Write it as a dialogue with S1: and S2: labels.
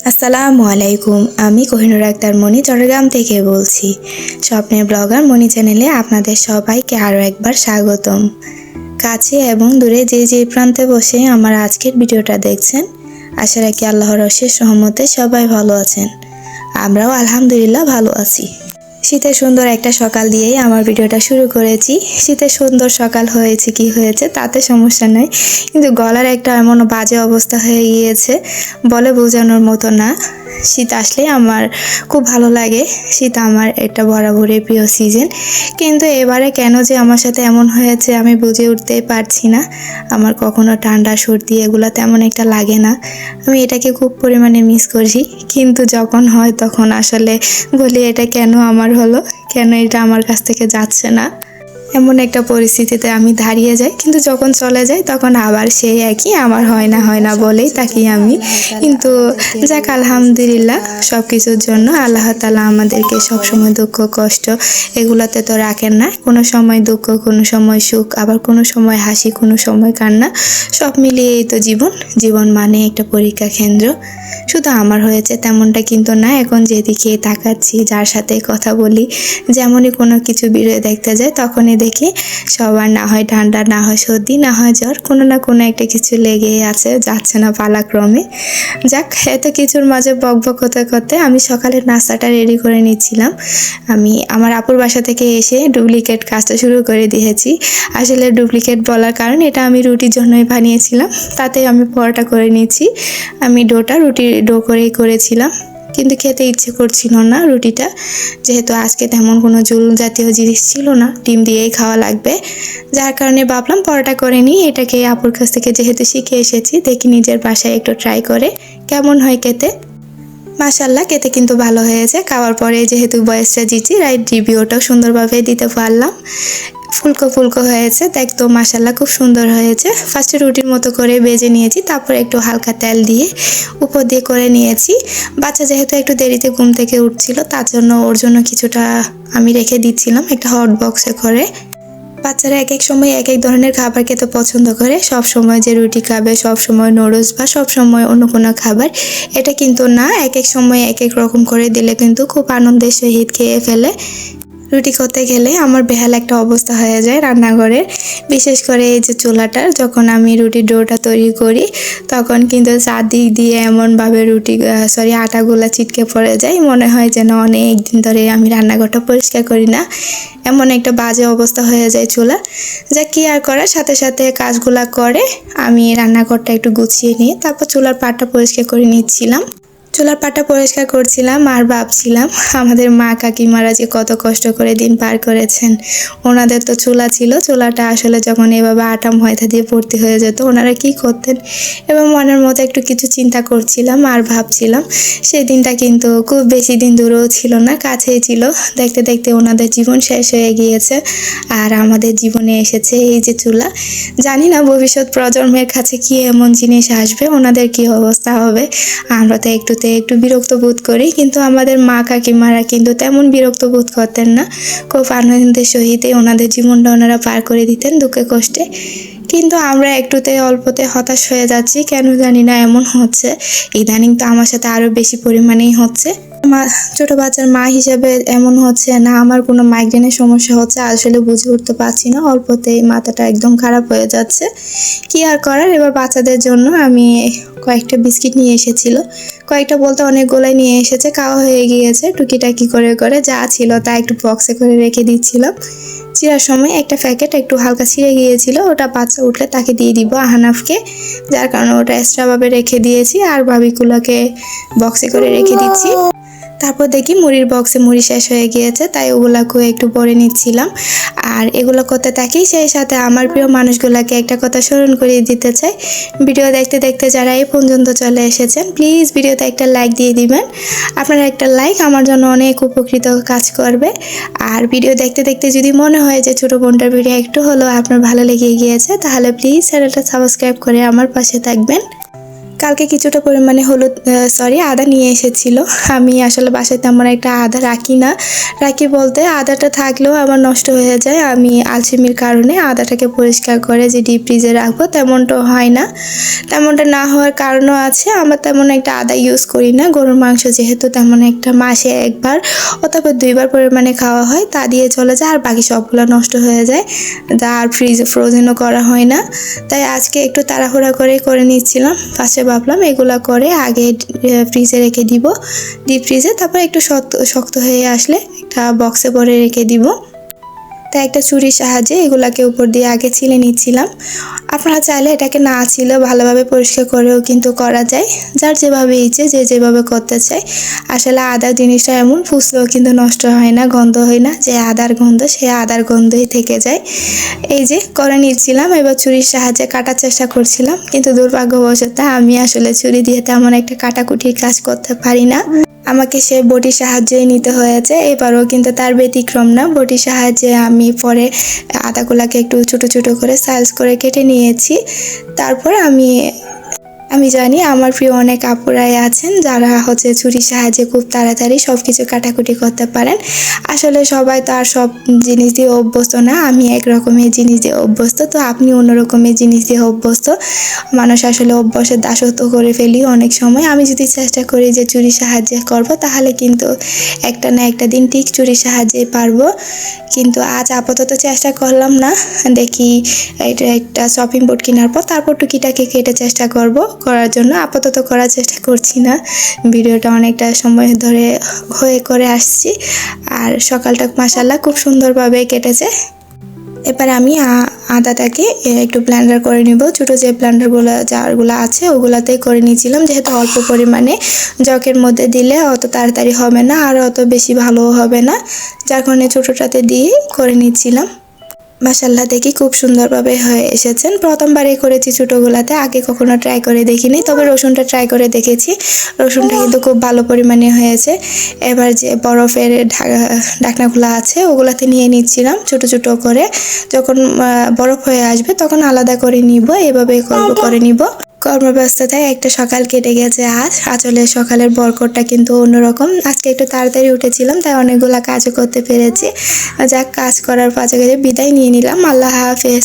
S1: আসসালামু আলাইকুম। আমি কোহিনুর আক্তার মনি চট্টগ্রাম থেকে বলছি। স্বপ্নের ব্লগার মনি চ্যানেলে আপনাদের সবাইকে আরও একবার স্বাগতম। কাছে এবং দূরে যে প্রান্তে বসে আমার আজকের ভিডিওটা দেখছেন, আশা রাখি আল্লাহর অশেষ রহমতে সবাই ভালো আছেন। আমরাও আলহামদুলিল্লাহ ভালো আছি। শীতের সুন্দর একটা সকাল দিয়েই আমার ভিডিওটা শুরু করেছি। শীতের সুন্দর সকাল হয়েছে কি হয়েছে তাতে সমস্যা নেই, কিন্তু গলার একটা এমন বাজে অবস্থা হয়ে গিয়েছে, বলে বোঝানোর মতো না। শীত আসলে আমার খুব ভালো লাগে। শীত আমার একটা বরাবরই প্রিয় সিজন, কিন্তু এবারে কেন যে আমার সাথে এমন হয়েছে আমি বুঝে উঠতেই পারছি না। আমার কখনো ঠান্ডা সর্দি এগুলো তেমন একটা লাগে না, আমি এটাকে খুব পরিমাণে মিস করছি। কিন্তু যখন হয় তখন আসলে বলি এটা কেন আমার হলো, কেন এটা আমার কাছ থেকে যাচ্ছে না। এমন একটা পরিস্থিতিতে আমি দাঁড়িয়ে যাই, কিন্তু যখন চলে যাই তখন আবার সেই একই আমার হয় না বলেই তাকি আমি। কিন্তু যাক আলহামদুলিল্লাহ, সব কিছুর জন্য আল্লাহ তাআলা আমাদেরকে সবসময় দুঃখ কষ্ট এগুলাতে তো রাখেন না। কোনো সময় দুঃখ, কোনো সময় সুখ, আবার কোনো সময় হাসি, কোনো সময় কান্না, সব মিলিয়েই তো জীবন মানে একটা পরীক্ষা কেন্দ্র। শুধু আমার হয়েছে তেমনটা কিন্তু না। এখন যেদিকে তাকাচ্ছি, যার সাথে কথা বলি, যেমনই কোনো কিছু ভিডিও দেখতে যায় তখনই দেখি সবার না হয় ঠান্ডা, না হয় সর্দি, না হয় জ্বর, কোনো না কোনো একটা কিছু লেগেই আছে, যাচ্ছে না পালাক্রমে। যাক, এত কিছুর মাঝে বকবক করতে করতে আমি সকালের নাস্তাটা রেডি করে নিচ্ছিলাম। আমি আমার আপুর বাসা থেকে এসে ডুপ্লিকেট কাজটা শুরু করে দিয়েছি। আসলে ডুপ্লিকেট বলার কারণ এটা আমি রুটির জন্যই বানিয়েছিলাম, তাতে আমি পরোটা করে নিয়েছি। আমি রুটি ডো করেই করেছিলাম, কিন্তু খেতে ইচ্ছে করছিল না রুটিটা, যেহেতু আজকে তেমন কোনো ঝোল জাতীয় জিনিস ছিল না, ডিম দিয়েই খাওয়া লাগবে। যার কারণে ভাবলাম পরোটা করে নিই। এটাকে আপুর কাছ থেকে যেহেতু শিখে এসেছি, দেখি নিজের বাসায় একটু ট্রাই করে কেমন হয় খেতে। মাশাল্লাহ, খেতে কিন্তু ভালো হয়েছে। খাওয়ার পরে যেহেতু বয়সটা দিচ্ছি, রাইট রিভিউটাও সুন্দরভাবে দিতে পারলাম। ফুলকো ফুলকো হয়েছে, দেখতো মাশাল্লাহ খুব সুন্দর হয়েছে। ফার্স্টে রুটির মতো করে বেজে নিয়েছি, তারপর একটু হালকা তেল দিয়ে উপর দিয়ে করে নিয়েছি। বাচ্চা যেহেতু একটু দেরিতে ঘুম থেকে উঠছিল, তার জন্য ওর জন্য কিছুটা আমি রেখে দিচ্ছিলাম একটা হট বক্সে করে। বাচ্চারা এক এক সময় এক এক ধরনের খাবার খেতে পছন্দ করে। সব সময় যে রুটি খাবে, সব সময় নুডলস বা সব সময় অন্য কোনো খাবার, এটা কিন্তু না। এক এক সময় এক এক রকম করে দিলে কিন্তু খুব আনন্দের সহিত খেয়ে ফেলে। রুটি করতে গেলে আমার বেহাল একটা অবস্থা হয়ে যায় রান্নাঘরে, বিশেষ করে এই যে চুলাটার। যখন আমি রুটির ডোটা তৈরি করি তখন কিন্তু চারদিক দিয়ে এমনভাবে আটাগুলা ছিটকে পড়ে যায়, মনে হয় যেন অনেক দিন ধরে আমি রান্নাঘরটা পরিষ্কার করি না, এমন একটা বাজে অবস্থা হয়ে যায় চুলা। যা কি আর করার, সাথে সাথে কাজগুলা করে আমি রান্নাঘরটা একটু গুছিয়ে নিয়ে তারপর চুলার পাটটা পরিষ্কার করে নিচ্ছিলাম। চুলার পাটটা পরিষ্কার করছিলাম আর ভাবছিলাম আমাদের মা কাকিমারা যে কত কষ্ট করে দিন পার করেছেন। ওনাদের তো চুলা ছিল, চুলাটা আসলে যখন এভাবে আটা ময়দা দিয়ে ভর্তি হয়ে যেত ওনারা কি করতেন। এবং মনের মতো একটু কিছু চিন্তা করছিলাম আর ভাবছিলাম, সেই দিনটা কিন্তু খুব বেশি দিন দূরেও ছিল না, কাছেই ছিল। দেখতে দেখতে ওনাদের জীবন শেষ হয়ে গিয়েছে আর আমাদের জীবনে এসেছে এই যে চুলা। জানি না ভবিষ্যৎ প্রজন্মের কাছে কি এমন জিনিস আসবে, ওনাদের কি অবস্থা হবে। আমরা তো একটু বিরক্ত বোধ করি, কিন্তু আমাদের মা কাকিমারা কিন্তু তেমন বিরক্ত বোধ করতেন না। খুব আনন্দের সহিতই ওনাদের জীবনটা ওনারা পার করে দিতেন দুঃখে কষ্টে। কিন্তু আমরা অল্পতে হতাশ হয়ে যাচ্ছি, কেন জানি না এমন হচ্ছে। ইদানিং তো আমার সাথে আরো বেশি পরিমাণেই হচ্ছে। ছোট বাচ্চার মা হিসেবে এমন হচ্ছে না আমার কোনো মাইগ্রেনের সমস্যা হচ্ছে, আসলে বুঝে উঠতে পারছি না। অল্পতেই মাথাটা একদম খারাপ হয়ে যাচ্ছে। কি আর করার, এবার বাচ্চাদের জন্য আমি কয়েকটা বিস্কিট নিয়ে এসেছিল। কয়েকটা বলতে অনেকগুলাই নিয়ে এসেছে, খাওয়া হয়ে গিয়েছে। টুকিটাকি করে যা ছিল তা একটু বক্সে করে রেখে দিচ্ছিলাম। চিরার সময় একটা প্যাকেট একটু হালকা ছিঁড়ে গিয়েছিল, ওটা বাচ্চা উঠলে তাকে দিয়ে দিব, আহানাফকে। যার কারণে ওটা এক্সট্রাভাবে রেখে দিয়েছি আর ভাবিগুলোকে বক্সে করে রেখে দিচ্ছি। তারপর দেখি মুড়ির বক্সে মুড়ি শেষ হয়ে গিয়েছে, তাই ওগুলাকেও একটু ভরে নিচ্ছিলাম। আর এগুলো করতে থাকি, সেই সাথে আমার প্রিয় মানুষগুলোকে একটা কথা স্মরণ করিয়ে দিতে চাই। ভিডিও দেখতে দেখতে যারা এই পর্যন্ত চলে এসেছেন, প্লিজ ভিডিওতে একটা লাইক দিয়ে দিবেন। আপনার একটা লাইক আমার জন্য অনেক উপকৃত কাজ করবে। আর ভিডিও দেখতে দেখতে যদি মনে হয় যে ছোটো বোনটার ভিডিও একটু হলেও আপনার ভালো লেগে গিয়েছে, তাহলে প্লিজ চ্যানেলটা সাবস্ক্রাইব করে আমার পাশে থাকবেন। কালকে কিছুটা পরিমাণে হলুদ আদা নিয়ে এসেছিল। আমি আসলে বাসায় তেমন একটা আদা রাখি না, রাখি বলতে আদাটা থাকলেও আমার নষ্ট হয়ে যায়। আমি আলসেমির কারণে আদাটাকে পরিষ্কার করে যে ডিপ ফ্রিজে রাখবো তেমনটা হয় না। তেমনটা না হওয়ার কারণও আছে, আমার তেমন একটা আদা ইউজ করি না। গরুর মাংস যেহেতু তেমন একটা মাসে একবার অথবা 2বার পরিমাণে খাওয়া হয়, তা দিয়ে চলে যায়, আর বাকি সবগুলো নষ্ট হয়ে যায়, যা আর ফ্রিজে ফ্রোজেনও করা হয় না। তাই আজকে একটু তাড়াহুড়া করে নিচ্ছিলাম। ফার্স্টে ভাবলাম এগুলা করে আগে ফ্রিজে রেখে দিব, ডিপ ফ্রিজে, তারপর একটু শক্ত হয়ে আসলে একটা বক্সে ভরে রেখে দিব। তাই একটা ছুরির সাহায্যে এগুলাকে উপর দিয়ে আগে ছিলে নিচ্ছিলাম। আপনারা চাইলে এটাকে না ছিলে ভালোভাবে পরিষ্কার করেও কিন্তু করা যায়, যার যেভাবে ইচ্ছে যে যেভাবে করতে চায়। আসলে আদার জিনিসটা এমন ফুসলেও কিন্তু নষ্ট হয় না, গন্ধ হয় না, যে আদার গন্ধ সে আদার গন্ধই থেকে যায়। এই যে করে নিচ্ছিলাম, এবার ছুরির সাহায্যে কাটার চেষ্টা করছিলাম, কিন্তু দুর্ভাগ্যবশত আমি আসলে ছুরি দিয়ে তেমন একটা কাটাকুটির কাজ করতে পারি না। আমাকে সে বটির সাহায্যই নিতে হয়েছে। এবারও কিন্তু তার ব্যতিক্রম না, বটির সাহায্যে আমি পরে আদাগুলাকে একটু ছোট ছোট করে সাইজ করে কেটে নিয়েছি। তারপর আমি জানি আমার প্রিয় অনেক আপুরাই আছেন যারা হচ্ছে ছুরির সাহায্যে খুব তাড়াতাড়ি সব কিছু কাটাকুটি করতে পারেন। আসলে সবাই তো আর সব জিনিস দিয়ে অভ্যস্ত না, আমি এক রকমের জিনিস দিয়ে অভ্যস্ত, তো আপনি অন্য রকমের জিনিস দিয়ে অভ্যস্ত। মানুষ আসলে অভ্যাসের দাসত্ব করে ফেলি অনেক সময়। আমি যদি চেষ্টা করি যে ছুরির সাহায্যে করব, তাহলে কিন্তু একটা না একটা দিন ঠিক ছুরির সাহায্যে পারবো। কিন্তু আজ আপাতত চেষ্টা করলাম না, দেখি এটা একটা শপিং বোর্ড কেনার পর তারপর টুকিটাকে কেটে চেষ্টা করার জন্য। আপাতত করার চেষ্টা করছি না, ভিডিওটা অনেকটা সময় ধরে করে আসছি। আর সকালটা মাশাআল্লাহ খুব সুন্দরভাবে কেটেছে। এবার আমি আদাটাকে একটু ব্লেন্ডার করে নিব। ছোটো যে জারগুলো আছে ওগুলাতেই করে নিয়েছিলাম, যেহেতু অল্প পরিমাণে, জগের মধ্যে দিলে অত তাড়াতাড়ি হবে না আর অত বেশি ভালোও হবে না, যার কারণে ছোটোটাতে দিয়ে করে নিচ্ছিলাম। মাশাআল্লাহ দেখি খুব সুন্দরভাবে হয়ে এসেছেন। প্রথমবারই করেছি ছোটোগুলাতে, আগে কখনো ট্রাই করে দেখিনি, তবে রসুনটা ট্রাই করে দেখেছি, রসুনটা কিন্তু খুব ভালো পরিমাণে হয়েছে। এবার যে বরফের ঢাকনাগুলো আছে ওগুলাতে নিয়ে নিচ্ছিলাম ছোট ছোট করে, যখন বরফ হয়ে আসবে তখন আলাদা করে নিব, এভাবে করে নিব। কর্মব্যস্ততায় একটা সকাল কেটে গেছে আজ। আসলে সকালের বরকতটা কিন্তু অন্যরকম। আজকে একটু তাড়াতাড়ি উঠেছিলাম, তাই অনেকগুলা কাজও করতে পেরেছি। যাক, কাজ করার পাশাপাশি বিদায় নিয়ে নিলাম। আল্লাহ হাফেজ।